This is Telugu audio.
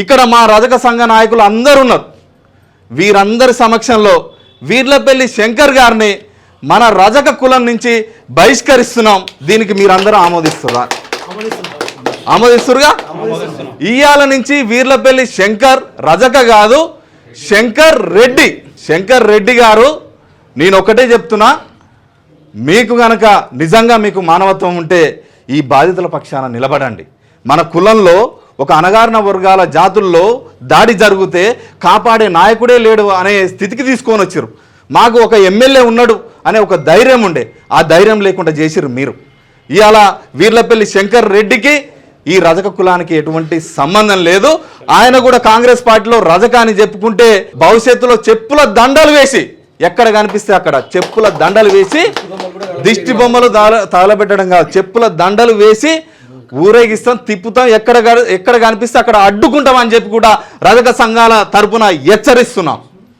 ఇక్కడ మా రజక సంఘ నాయకులు అందరూ ఉన్నారు. వీరందరి సమక్షంలో వీర్లపల్లి శంకర్ గారిని మన రజక కులం నుంచి బహిష్కరిస్తున్నాం. దీనికి మీరందరూ ఆమోదిస్తురుగా? ఇయ్యాల నుంచి వీర్లపల్లి శంకర్ రజక కాదు, శంకర్ రెడ్డి గారు. నేను ఒకటే చెప్తున్నా, మీకు గనక నిజంగా మీకు మానవత్వం ఉంటే ఈ బాధితుల పక్షాన నిలబడండి. మన కులంలో ఒక అణగారిన వర్గాల జాతుల్లో దాడి జరిగితే కాపాడే నాయకుడే లేడు అనే స్థితికి తీసుకొని వచ్చారు. మాకు ఒక ఎమ్మెల్యే ఉన్నాడు అనే ఒక ధైర్యం ఉండే, ఆ ధైర్యం లేకుండా చేసిరు మీరు. ఇవాళ వీర్లపల్లి శంకర్ రెడ్డికి ఈ రజక కులానికి ఎటువంటి సంబంధం లేదు. ఆయన కూడా కాంగ్రెస్ పార్టీలో రజక అని చెప్పుకుంటే భవిష్యత్తులో చెప్పుల దండలు వేసి, ఎక్కడ కనిపిస్తే అక్కడ చెప్పుల దండలు వేసి, దిష్టి బొమ్మలు తగలబెట్టడం కాదు, చెప్పుల దండలు వేసి ఊరేగిస్తాం, తిప్పుతాం, ఎక్కడ కనిపిస్తే అక్కడ అడ్డుకుంటాం అని చెప్పి కూడా రజక సంఘాల తరపున హెచ్చరిస్తున్నాం.